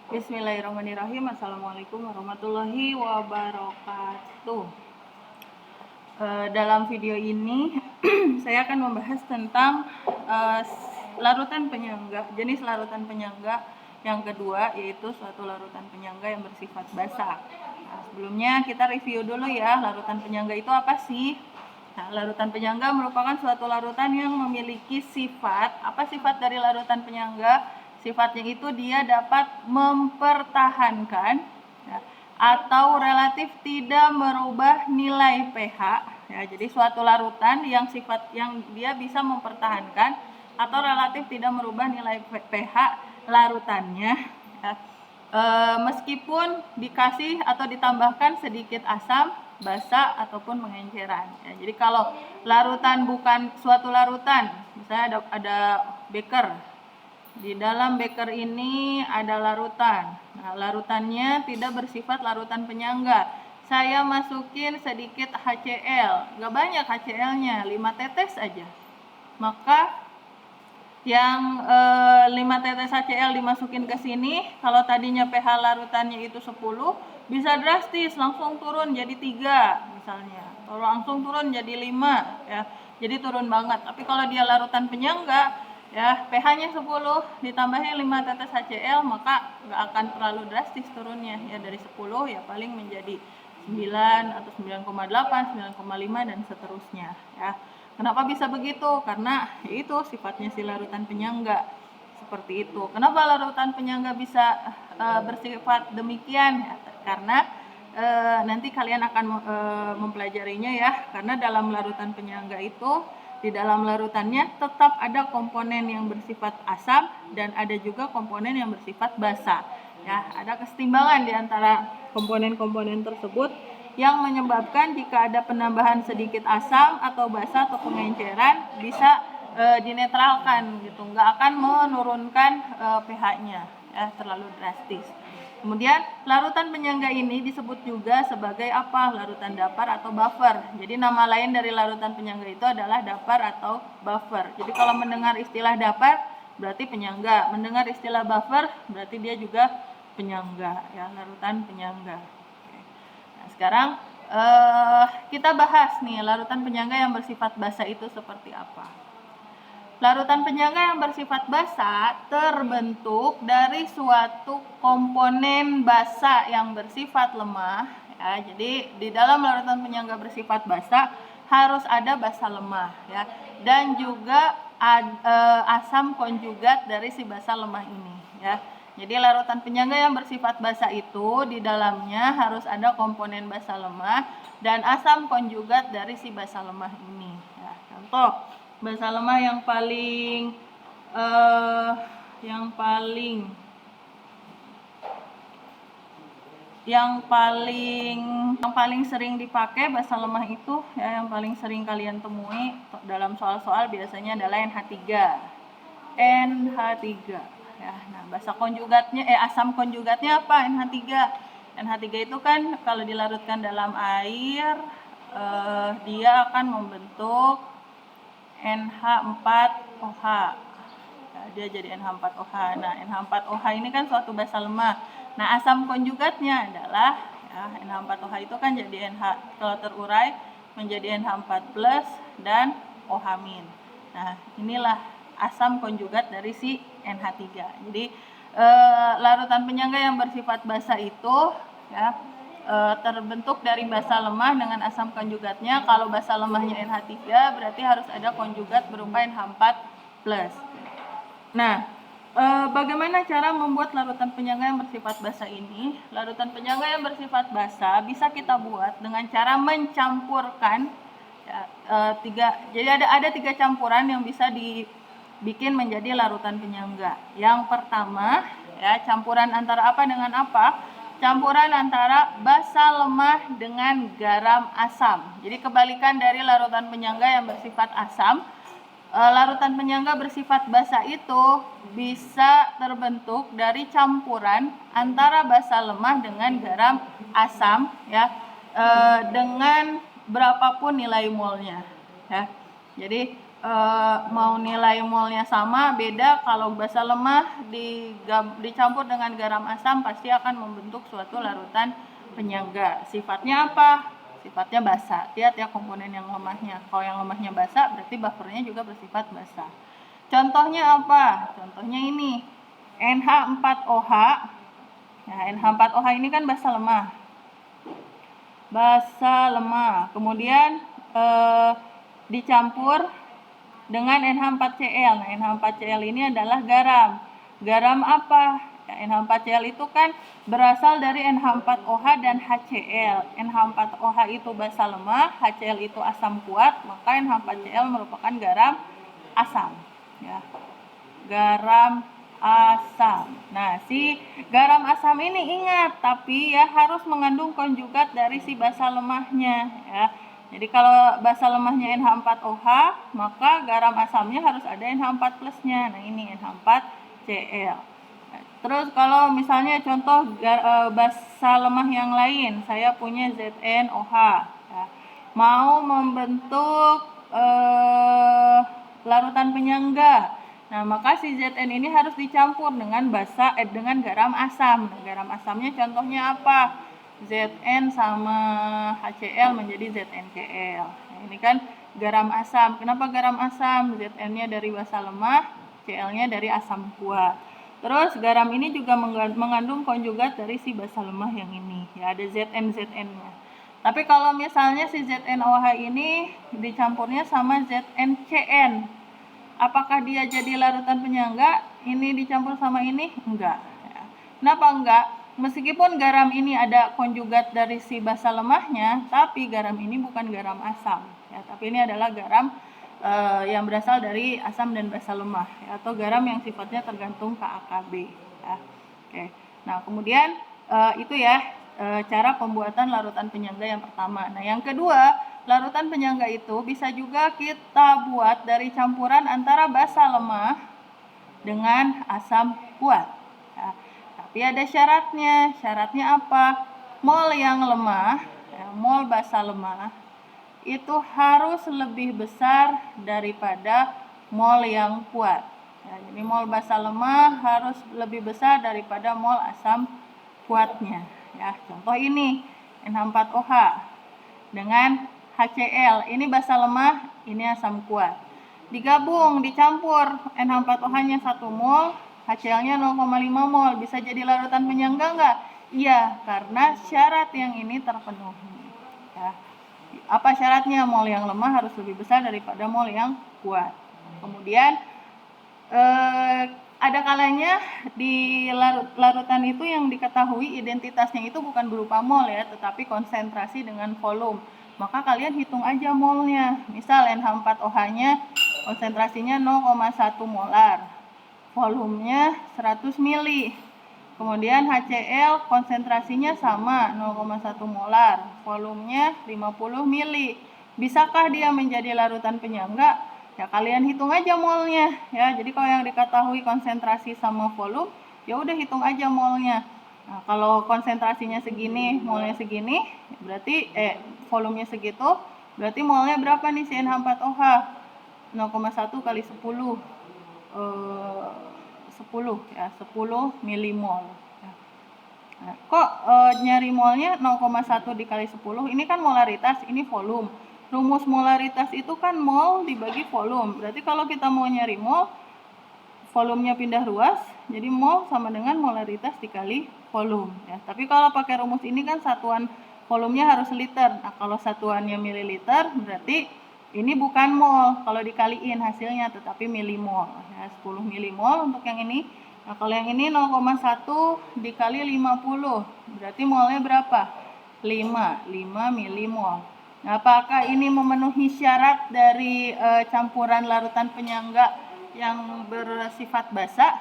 Bismillahirrahmanirrahim. Assalamualaikum warahmatullahi wabarakatuh. Dalam video ini saya akan membahas tentang larutan penyangga, jenis larutan penyangga yang kedua, yaitu suatu larutan penyangga yang bersifat basa. Nah, sebelumnya kita review dulu ya, larutan penyangga itu apa sih? Nah, larutan penyangga merupakan suatu larutan yang memiliki sifat. Apa sifat dari larutan penyangga? Sifatnya itu dia dapat mempertahankan ya, atau relatif tidak merubah nilai pH. Ya, jadi suatu larutan yang dia bisa mempertahankan atau relatif tidak merubah nilai pH larutannya. Ya, meskipun dikasih atau ditambahkan sedikit asam, basa ataupun mengenceran. Ya, jadi kalau larutan bukan suatu larutan, misalnya ada beker. Di dalam beker ini ada larutan. Nah, larutannya tidak bersifat larutan penyangga. Saya masukin sedikit HCl, nggak banyak HCl-nya, 5 tetes aja. Maka yang 5 tetes HCl dimasukin ke sini, kalau tadinya pH larutannya itu 10, bisa drastis langsung turun jadi 3 misalnya. Kalau langsung turun jadi 5 ya. Jadi turun banget. Tapi kalau dia larutan penyangga, ya pH-nya 10 ditambahin 5 tetes HCl, maka nggak akan terlalu drastis turunnya ya, dari 10 ya paling menjadi 9 atau 9,8, 9,5 dan seterusnya ya. Kenapa bisa begitu? Karena itu sifatnya si larutan penyangga seperti itu. Kenapa larutan penyangga bisa bersifat demikian ya? Karena nanti kalian akan mempelajarinya ya, karena dalam larutan penyangga itu, di dalam larutannya tetap ada komponen yang bersifat asam dan ada juga komponen yang bersifat basa. Ya, ada kesetimbangan di antara komponen-komponen tersebut yang menyebabkan jika ada penambahan sedikit asam atau basa atau pengenceran bisa dinetralkan gitu, nggak akan menurunkan pH-nya ya, terlalu drastis. Kemudian larutan penyangga ini disebut juga sebagai apa? Larutan dapar atau buffer. Jadi nama lain dari larutan penyangga itu adalah dapar atau buffer. Jadi kalau mendengar istilah dapar berarti penyangga, mendengar istilah buffer berarti dia juga penyangga ya, larutan penyangga. Oke. Nah, sekarang kita bahas nih larutan penyangga yang bersifat basa itu seperti apa. Larutan penyangga yang bersifat basa terbentuk dari suatu komponen basa yang bersifat lemah ya. Jadi di dalam larutan penyangga bersifat basa harus ada basa lemah ya, dan juga asam konjugat dari si basa lemah ini ya. Jadi larutan penyangga yang bersifat basa itu di dalamnya harus ada komponen basa lemah dan asam konjugat dari si basa lemah ini ya. Contoh basa lemah yang paling sering dipakai basa lemah itu ya, yang paling sering kalian temui dalam soal-soal biasanya adalah NH3 ya. Nah, basa konjugatnya asam konjugatnya apa? NH3 itu kan kalau dilarutkan dalam air dia akan membentuk NH4OH. Nah, dia jadi NH4OH. Nah, NH4OH ini kan suatu basa lemah. Nah, asam konjugatnya adalah ya, NH4OH itu kan jadi NH, kalau terurai menjadi NH4+ dan OH-. Nah, inilah asam konjugat dari si NH3. Jadi larutan penyangga yang bersifat basa itu ya terbentuk dari basa lemah dengan asam konjugatnya. Kalau basa lemahnya NH3 berarti harus ada konjugat berupa NH4+. Nah, bagaimana cara membuat larutan penyangga yang bersifat basa ini? Larutan penyangga yang bersifat basa bisa kita buat dengan cara mencampurkan ya, jadi ada 3 campuran yang bisa dibikin menjadi larutan penyangga. Yang pertama ya, campuran antara apa dengan apa? Campuran antara basa lemah dengan garam asam. Jadi kebalikan dari larutan penyangga yang bersifat asam, larutan penyangga bersifat basa itu bisa terbentuk dari campuran antara basa lemah dengan garam asam ya, dengan berapapun nilai molnya ya. Jadi mau nilai molnya sama, beda kalau basa lemah dicampur dengan garam asam pasti akan membentuk suatu larutan penyangga. Sifatnya apa? Sifatnya basa. Lihat ya komponen yang lemahnya. Kalau yang lemahnya basa berarti buffernya juga bersifat basa. Contohnya apa? Contohnya ini NH4OH. Nah, NH4OH ini kan basa lemah. Basa lemah. Kemudian dicampur dengan NH4Cl. Nah, NH4Cl ini adalah garam. Garam apa? Ya, NH4Cl itu kan berasal dari NH4OH dan HCl. NH4OH itu basa lemah, HCl itu asam kuat, maka NH4Cl merupakan garam asam. Ya. Garam asam. Nah, si garam asam ini ingat, tapi ya harus mengandung konjugat dari si basa lemahnya. Ya. Jadi kalau basa lemahnya NH4OH, maka garam asamnya harus ada NH4 plusnya. Nah, ini NH4Cl. Terus kalau misalnya contoh basa lemah yang lain, saya punya ZnOH. Ya. Mau membentuk larutan penyangga. Nah, maka si Zn ini harus dicampur dengan dengan garam asam. Nah, garam asamnya contohnya apa? Zn sama HCl menjadi ZnCl. Nah, ini kan garam asam. Kenapa garam asam? Zn-nya dari basa lemah, Cl-nya dari asam kuat. Terus garam ini juga mengandung konjugat dari si basa lemah yang ini. Ya, ada Zn-nya. Tapi kalau misalnya si ZnOH ini dicampurnya sama ZnCN, apakah dia jadi larutan penyangga? Ini dicampur sama ini? Enggak. Ya. Kenapa enggak? Meskipun garam ini ada konjugat dari si basa lemahnya, tapi garam ini bukan garam asam. Ya, tapi ini adalah garam yang berasal dari asam dan basa lemah, ya, atau garam yang sifatnya tergantung KAKB. Ya. Oke. Nah, kemudian itu ya cara pembuatan larutan penyangga yang pertama. Nah, yang kedua, larutan penyangga itu bisa juga kita buat dari campuran antara basa lemah dengan asam kuat. Ya, tapi ada syaratnya. Syaratnya apa? Mol yang lemah, ya, mol basa lemah, itu harus lebih besar daripada mol yang kuat. Ya, jadi mol basa lemah harus lebih besar daripada mol asam kuatnya. Ya, contoh ini NH4OH dengan HCl. Ini basa lemah, ini asam kuat. Digabung, dicampur, NH4OH-nya 1 mol, HCl-nya 0,5 mol. Bisa jadi larutan penyangga enggak? Iya, karena syarat yang ini terpenuhi. Ya. Apa syaratnya? Mol yang lemah harus lebih besar daripada mol yang kuat. Kemudian ada kalanya di larutan itu yang diketahui identitasnya itu bukan berupa mol ya, tetapi konsentrasi dengan volume. Maka kalian hitung aja molnya. Misal NH4OH-nya konsentrasinya 0,1 molar, volumenya 100 mili. Kemudian HCl konsentrasinya sama 0,1 molar, volumenya 50 mili. Bisakah dia menjadi larutan penyangga? Ya kalian hitung aja molnya ya. Jadi kalau yang diketahui konsentrasi sama volume, ya udah hitung aja molnya. Nah, kalau konsentrasinya segini, molnya segini, berarti volumenya segitu, berarti molnya berapa nih si NH4OH? 0,1 kali 10 ya, 10 milimol. Nah, kok nyari molnya 0,1 dikali 10? Ini kan molaritas, ini volume. Rumus molaritas itu kan mol dibagi volume. Berarti kalau kita mau nyari mol, volumenya pindah ruas, jadi mol sama dengan molaritas dikali volume. Ya. Tapi kalau pakai rumus ini kan satuan volumenya harus liter. Nah, kalau satuannya mililiter, berarti ini bukan mol kalau dikaliin hasilnya, tetapi milimol. Ya, 10 milimol untuk yang ini. Nah, kalau yang ini 0,1 dikali 50, berarti molnya berapa? 5 milimol. Nah, apakah ini memenuhi syarat dari campuran larutan penyangga yang bersifat basa?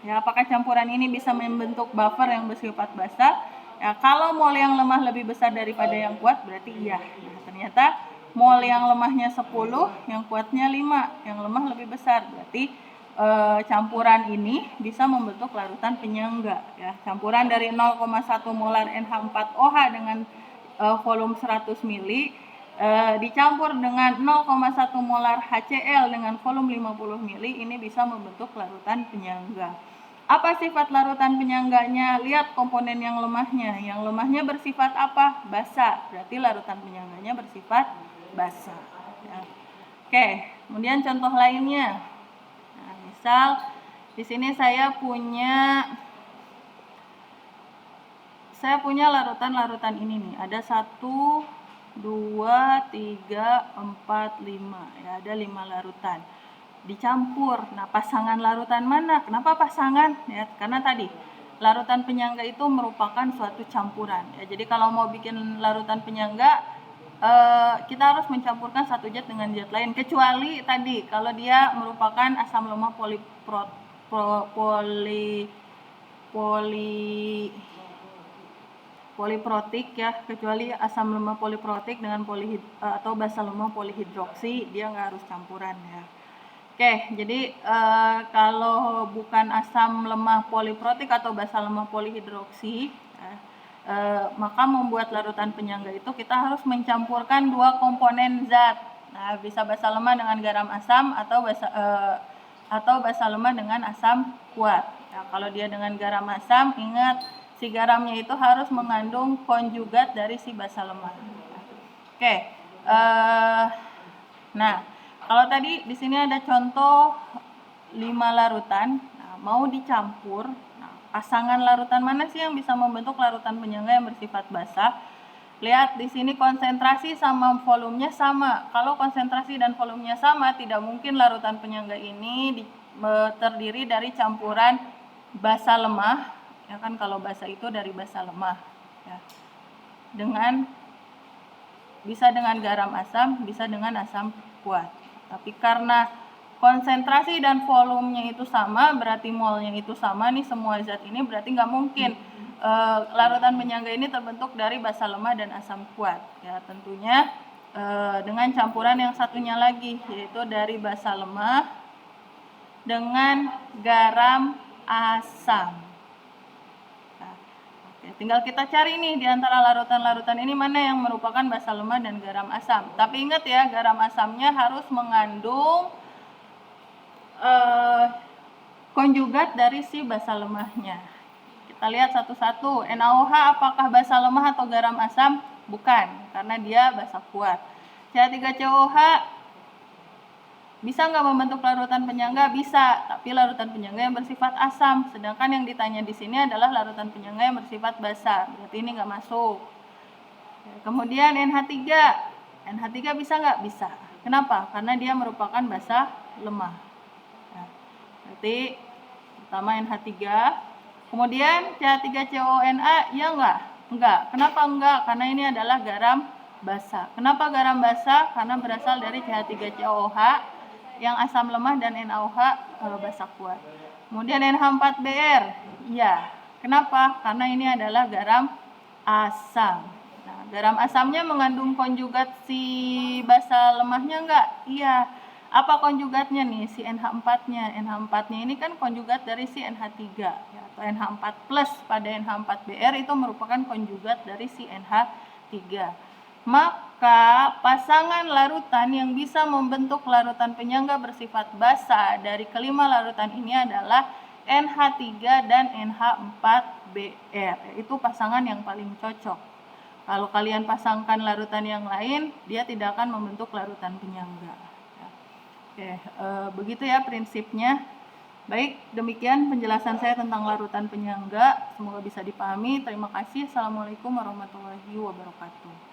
Ya, apakah campuran ini bisa membentuk buffer yang bersifat basa? Ya, kalau mol yang lemah lebih besar daripada yang kuat, berarti iya. Nah, ternyata mol yang lemahnya 10, yang kuatnya 5, yang lemah lebih besar. Berarti campuran ini bisa membentuk larutan penyangga. Ya, campuran dari 0,1 molar NH4OH dengan volume 100 mili dicampur dengan 0,1 molar HCl dengan volume 50 ml, ini bisa membentuk larutan penyangga. Apa sifat larutan penyangganya? Lihat komponen yang lemahnya. Yang lemahnya bersifat apa? Basa. Berarti larutan penyangganya bersifat basa. Ya. Oke, kemudian contoh lainnya. Nah, misal di sini saya punya larutan ini nih. Ada 1, 2, 3, 4, 5. Ya, ada 5 larutan. Dicampur. Nah, pasangan larutan mana? Kenapa pasangan? Ya, karena tadi larutan penyangga itu merupakan suatu campuran. Ya, jadi kalau mau bikin larutan penyangga, kita harus mencampurkan satu zat dengan zat lain. Kecuali tadi kalau dia merupakan asam lemah poliprotik ya, kecuali asam lemah poliprotik dengan atau basa lemah polihidroksi, dia nggak harus campuran ya. Oke, jadi kalau bukan asam lemah poliprotik atau basa lemah polihidroksi, maka membuat larutan penyangga itu kita harus mencampurkan 2 komponen zat. Nah, bisa basa lemah dengan garam asam atau basa lemah dengan asam kuat. Nah, kalau dia dengan garam asam, ingat si garamnya itu harus mengandung konjugat dari si basa lemah. Oke, nah kalau tadi di sini ada contoh 5 larutan, nah, mau dicampur. Nah, pasangan larutan mana sih yang bisa membentuk larutan penyangga yang bersifat basa? Lihat di sini konsentrasi sama volumenya sama. Kalau konsentrasi dan volumenya sama, tidak mungkin larutan penyangga ini terdiri dari campuran basa lemah. Ya kan, kalau basa itu dari basa lemah. Ya. Bisa dengan garam asam, bisa dengan asam kuat. Tapi karena konsentrasi dan volumenya itu sama, berarti molnya itu sama nih, semua zat ini berarti nggak mungkin larutan penyangga ini terbentuk dari basa lemah dan asam kuat. Ya, tentunya dengan campuran yang satunya lagi, yaitu dari basa lemah dengan garam asam. Tinggal kita cari nih di antara larutan-larutan ini mana yang merupakan basa lemah dan garam asam. Tapi ingat ya, garam asamnya harus mengandung konjugat dari si basa lemahnya. Kita lihat satu-satu. NaOH apakah basa lemah atau garam asam? Bukan, karena dia basa kuat. CH3COH bisa nggak membentuk larutan penyangga? Bisa, tapi larutan penyangga yang bersifat asam. Sedangkan yang ditanya di sini adalah larutan penyangga yang bersifat basa. Berarti ini nggak masuk. Kemudian NH3. NH3 bisa nggak? Bisa. Kenapa? Karena dia merupakan basa lemah. Nah, berarti pertama NH3. Kemudian CH3CONA, ya nggak? Enggak. Kenapa enggak? Karena ini adalah garam basa. Kenapa garam basa? Karena berasal dari CH3COH yang asam lemah dan NaOH basa kuat. Kemudian NH4Br, iya. Kenapa? Karena ini adalah garam asam. Nah, garam asamnya mengandung konjugat si basa lemahnya enggak? Iya. Apa konjugatnya nih? Si NH4-nya. NH4-nya ini kan konjugat dari si NH3 ya, atau NH4 plus pada NH4Br itu merupakan konjugat dari si NH3. Maka pasangan larutan yang bisa membentuk larutan penyangga bersifat basa dari kelima larutan ini adalah NH3 dan NH4Br. Itu pasangan yang paling cocok. Kalau kalian pasangkan larutan yang lain, dia tidak akan membentuk larutan penyangga. Oke, begitu ya prinsipnya. Baik, demikian penjelasan saya tentang larutan penyangga. Semoga bisa dipahami. Terima kasih. Assalamualaikum warahmatullahi wabarakatuh.